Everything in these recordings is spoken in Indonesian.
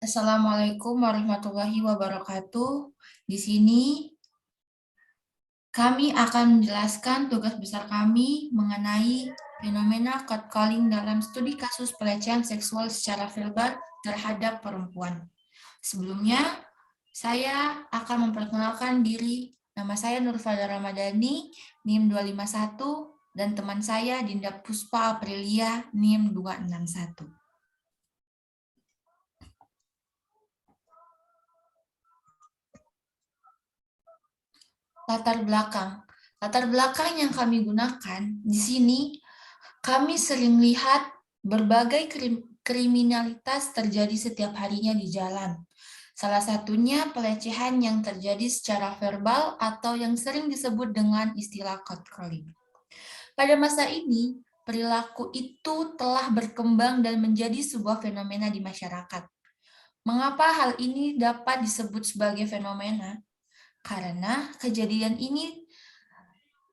Assalamualaikum warahmatullahi wabarakatuh. Di sini kami akan menjelaskan tugas besar kami mengenai fenomena catcalling dalam studi kasus pelecehan seksual secara verbal terhadap perempuan. Sebelumnya, saya akan memperkenalkan diri. Nama saya Nurfada Ramadhani, NIM 251, dan teman saya Dinda Puspa Aprilia, NIM 261. Latar belakang. Latar belakang yang kami gunakan di sini, kami sering lihat berbagai kriminalitas terjadi setiap harinya di jalan. Salah satunya pelecehan yang terjadi secara verbal atau yang sering disebut dengan istilah catcalling. Pada masa ini, perilaku itu telah berkembang dan menjadi sebuah fenomena di masyarakat. Mengapa hal ini dapat disebut sebagai fenomena? Karena kejadian ini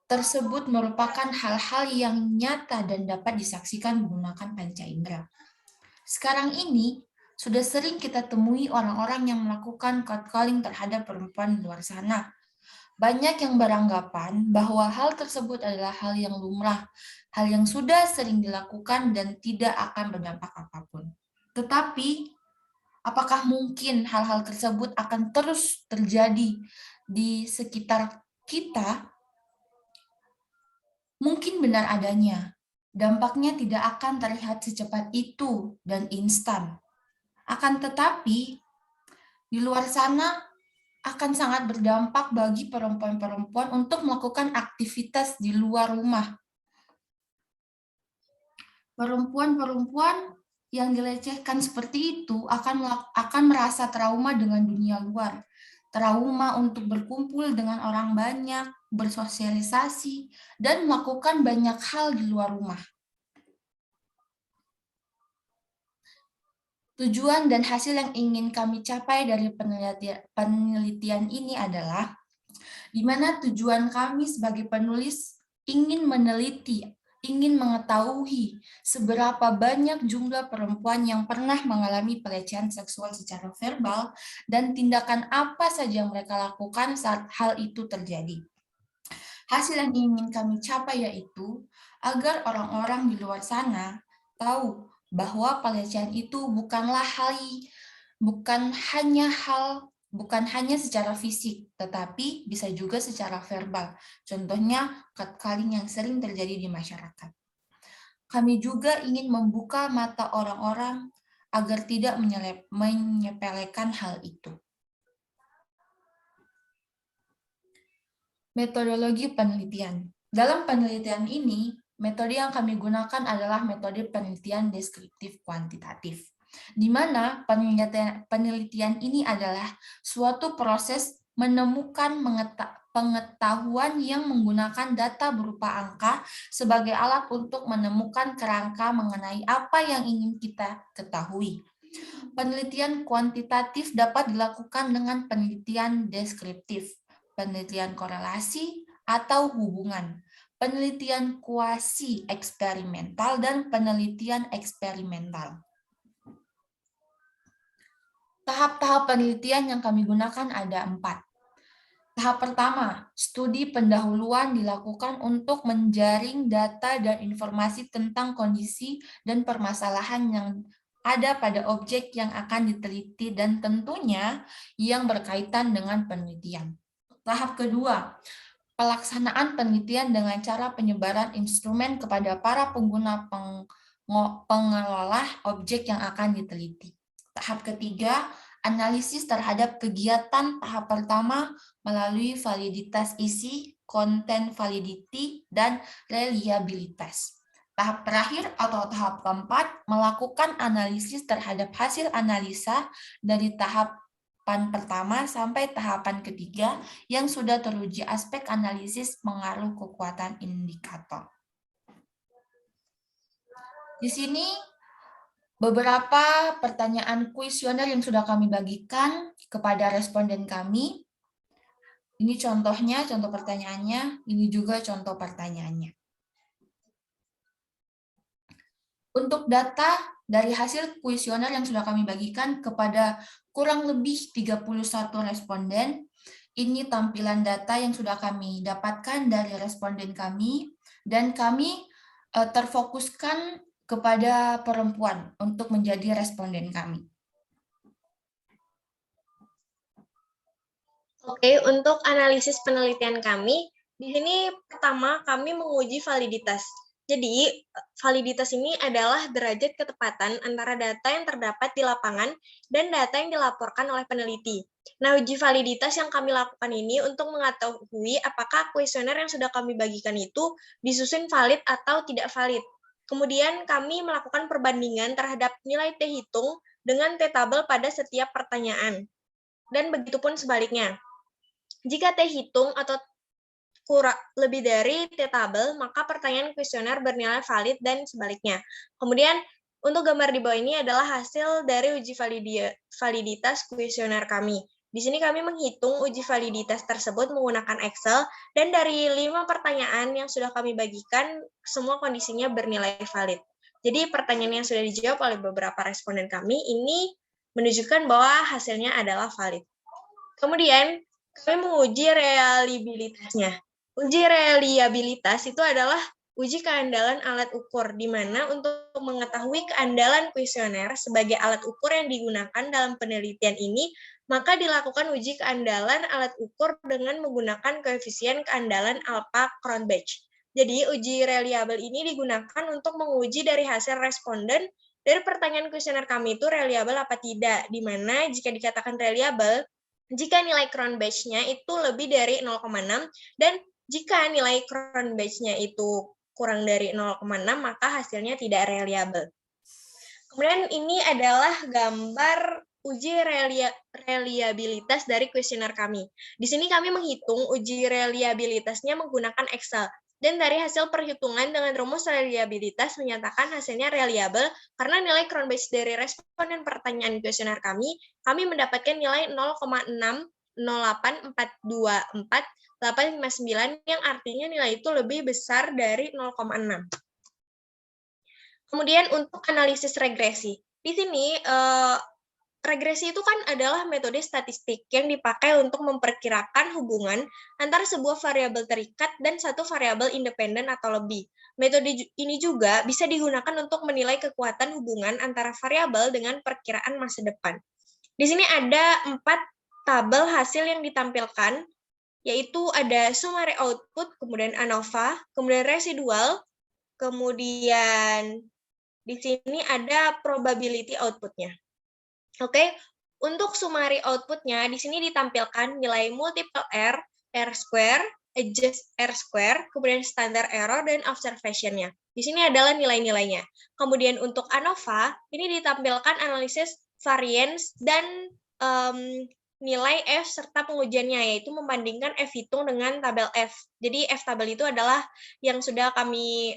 tersebut merupakan hal-hal yang nyata dan dapat disaksikan menggunakan panca indera. Sekarang ini, sudah sering kita temui orang-orang yang melakukan catcalling terhadap perempuan di luar sana. Banyak yang beranggapan bahwa hal tersebut adalah hal yang lumrah, hal yang sudah sering dilakukan dan tidak akan berdampak apapun. Tetapi, apakah mungkin hal-hal tersebut akan terus terjadi di sekitar kita? Mungkin benar adanya. Dampaknya tidak akan terlihat secepat itu dan instan. Akan tetapi, di luar sana akan sangat berdampak bagi perempuan-perempuan untuk melakukan aktivitas di luar rumah. Perempuan-perempuan yang dilecehkan seperti itu akan merasa trauma dengan dunia luar. Trauma untuk berkumpul dengan orang banyak, bersosialisasi, dan melakukan banyak hal di luar rumah. Tujuan dan hasil yang ingin kami capai dari penelitian ini adalah di mana tujuan kami sebagai penulis ingin meneliti, ingin mengetahui seberapa banyak jumlah perempuan yang pernah mengalami pelecehan seksual secara verbal dan tindakan apa saja yang mereka lakukan saat hal itu terjadi. Hasil yang ingin kami capai yaitu agar orang-orang di luar sana tahu bahwa pelecehan itu bukan hanya secara fisik, tetapi bisa juga secara verbal. Contohnya catcalling yang sering terjadi di masyarakat. Kami juga ingin membuka mata orang-orang agar tidak menyepelekan hal itu. Metodologi penelitian. Dalam penelitian ini, metode yang kami gunakan adalah metode penelitian deskriptif kuantitatif, di mana penelitian ini adalah suatu proses menemukan pengetahuan yang menggunakan data berupa angka sebagai alat untuk menemukan kerangka mengenai apa yang ingin kita ketahui. Penelitian kuantitatif dapat dilakukan dengan penelitian deskriptif, penelitian korelasi atau hubungan, penelitian kuasi eksperimental, dan penelitian eksperimental. Tahap-tahap penelitian yang kami gunakan ada 4. Tahap pertama, studi pendahuluan dilakukan untuk menjaring data dan informasi tentang kondisi dan permasalahan yang ada pada objek yang akan diteliti dan tentunya yang berkaitan dengan penelitian. Tahap kedua, pelaksanaan penelitian dengan cara penyebaran instrumen kepada para pengguna pengelola objek yang akan diteliti. Tahap ketiga, analisis terhadap kegiatan tahap pertama melalui validitas isi, konten validity, dan reliabilitas. Tahap terakhir atau tahap keempat, melakukan analisis terhadap hasil analisa dari tahapan pertama sampai tahapan ketiga yang sudah teruji aspek analisis pengaruh kekuatan indikator. Di sini beberapa pertanyaan kuesioner yang sudah kami bagikan kepada responden kami. Ini contohnya, contoh pertanyaannya, ini juga contoh pertanyaannya. Untuk data dari hasil kuesioner yang sudah kami bagikan kepada kurang lebih 31 responden, ini tampilan data yang sudah kami dapatkan dari responden kami, dan kami terfokuskan kepada perempuan untuk menjadi responden kami. Oke, untuk analisis penelitian kami, di sini pertama kami menguji validitas. Jadi, validitas ini adalah derajat ketepatan antara data yang terdapat di lapangan dan data yang dilaporkan oleh peneliti. Nah, uji validitas yang kami lakukan ini untuk mengetahui apakah kuesioner yang sudah kami bagikan itu disusun valid atau tidak valid. Kemudian kami melakukan perbandingan terhadap nilai T hitung dengan T tabel pada setiap pertanyaan. Dan begitupun sebaliknya. Jika T hitung atau lebih dari T tabel, maka pertanyaan kuesioner bernilai valid dan sebaliknya. Kemudian, untuk gambar di bawah ini adalah hasil dari uji validitas kuesioner kami. Di sini kami menghitung uji validitas tersebut menggunakan Excel, dan dari 5 pertanyaan yang sudah kami bagikan, semua kondisinya bernilai valid. Jadi pertanyaan yang sudah dijawab oleh beberapa responden kami ini menunjukkan bahwa hasilnya adalah valid. Kemudian, kami menguji reliabilitasnya. Uji reliabilitas itu adalah uji keandalan alat ukur, di mana untuk mengetahui keandalan kuesioner sebagai alat ukur yang digunakan dalam penelitian ini, maka dilakukan uji keandalan alat ukur dengan menggunakan koefisien keandalan alpha Cronbach. Jadi, uji reliable ini digunakan untuk menguji dari hasil responden dari pertanyaan kuesioner kami itu reliable apa tidak, di mana jika dikatakan reliable, jika nilai Cronbach-nya itu lebih dari 0,6 dan jika nilai Cronbach-nya itu kurang dari 0,6 maka hasilnya tidak reliable. Kemudian ini adalah gambar uji reliabilitas dari kuesioner kami. Di sini kami menghitung uji reliabilitasnya menggunakan Excel. Dan dari hasil perhitungan dengan rumus reliabilitas menyatakan hasilnya reliable karena nilai Cronbach dari responden pertanyaan kuesioner kami mendapatkan nilai 0,608424,859 yang artinya nilai itu lebih besar dari 0,6. Kemudian untuk analisis regresi. Di sini regresi itu kan adalah metode statistik yang dipakai untuk memperkirakan hubungan antara sebuah variabel terikat dan satu variabel independen atau lebih. Metode ini juga bisa digunakan untuk menilai kekuatan hubungan antara variabel dengan perkiraan masa depan. Di sini ada 4 tabel hasil yang ditampilkan, yaitu ada summary output, kemudian ANOVA, kemudian residual, kemudian di sini ada probability output-nya. Oke, untuk summary output-nya, di sini ditampilkan nilai multiple R, R square, adjust R square, kemudian standard error, dan observation-nya. Di sini adalah nilai-nilainya. Kemudian untuk ANOVA, ini ditampilkan analisis variance dan nilai F serta pengujiannya, yaitu membandingkan F hitung dengan tabel F. Jadi F tabel itu adalah yang sudah kami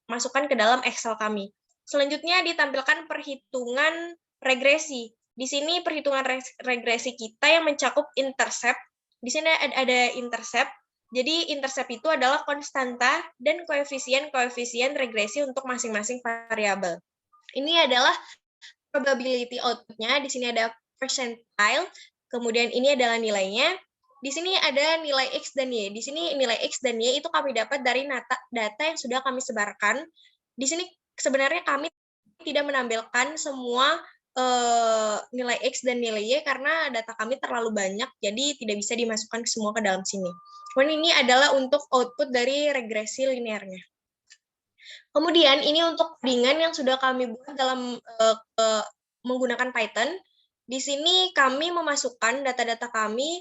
masukkan ke dalam Excel kami. Selanjutnya ditampilkan perhitungan regresi. Di sini perhitungan regresi kita yang mencakup intercept. Di sini ada intercept. Jadi intercept itu adalah konstanta dan koefisien regresi untuk masing-masing variabel. Ini adalah probability output-nya. Di sini ada percentile. Kemudian ini adalah nilainya. Di sini ada nilai X dan Y. Di sini nilai X dan Y itu kami dapat dari data yang sudah kami sebarkan. Di sini sebenarnya kami tidak menampilkan semua nilai X dan nilai Y karena data kami terlalu banyak, jadi tidak bisa dimasukkan semua ke dalam sini. Kemudian ini adalah untuk output dari regresi linearnya. Kemudian ini untuk codingan yang sudah kami buat dalam menggunakan Python. Di sini kami memasukkan data-data kami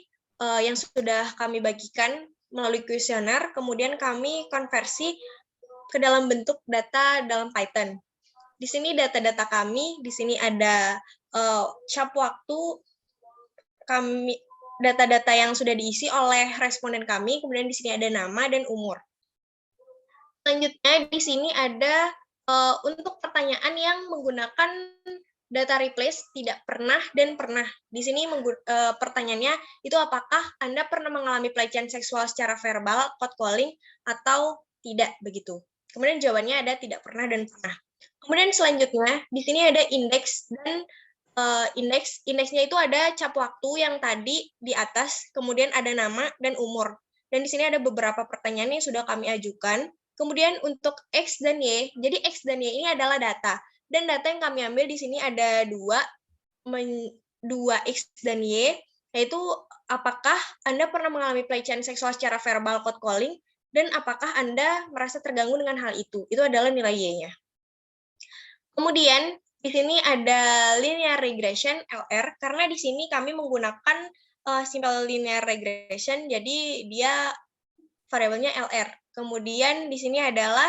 yang sudah kami bagikan melalui kuesioner, kemudian kami konversi ke dalam bentuk data dalam Python. Di sini data-data kami, di sini ada cap waktu kami, data-data yang sudah diisi oleh responden kami, kemudian di sini ada nama dan umur. Selanjutnya di sini ada untuk pertanyaan yang menggunakan data replace tidak pernah dan pernah. Di sini pertanyaannya itu apakah Anda pernah mengalami pelecehan seksual secara verbal, catcalling, atau tidak begitu. Kemudian jawabannya ada tidak pernah dan pernah. Kemudian selanjutnya, di sini ada indeks dan indeksnya itu ada cap waktu yang tadi di atas, kemudian ada nama dan umur. Dan di sini ada beberapa pertanyaan yang sudah kami ajukan. Kemudian untuk X dan Y, jadi X dan Y ini adalah data. Dan data yang kami ambil di sini ada dua X dan Y, yaitu apakah Anda pernah mengalami pelecehan seksual secara verbal cold calling, dan apakah Anda merasa terganggu dengan hal itu. Itu adalah nilai Y-nya. Kemudian, di sini ada linear regression, LR, karena di sini kami menggunakan simple linear regression, jadi dia variabelnya LR. Kemudian di sini adalah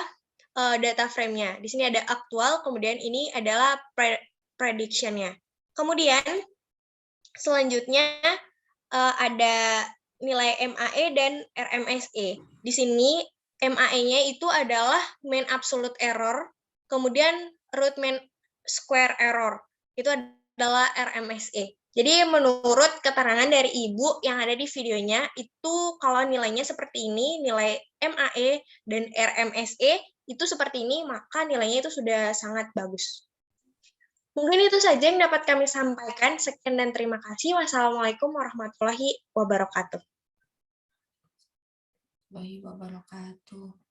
data frame-nya. Di sini ada aktual, kemudian ini adalah prediction-nya. Kemudian selanjutnya ada nilai MAE dan RMSE. Di sini MAE-nya itu adalah mean absolute error, kemudian root mean square error. Itu adalah RMSE. Jadi menurut keterangan dari Ibu yang ada di videonya, itu kalau nilainya seperti ini, nilai MAE dan RMSE itu seperti ini, maka nilainya itu sudah sangat bagus. Mungkin itu saja yang dapat kami sampaikan. Sekian dan terima kasih. Wassalamualaikum warahmatullahi wabarakatuh. Warahmatullahi wabarakatuh.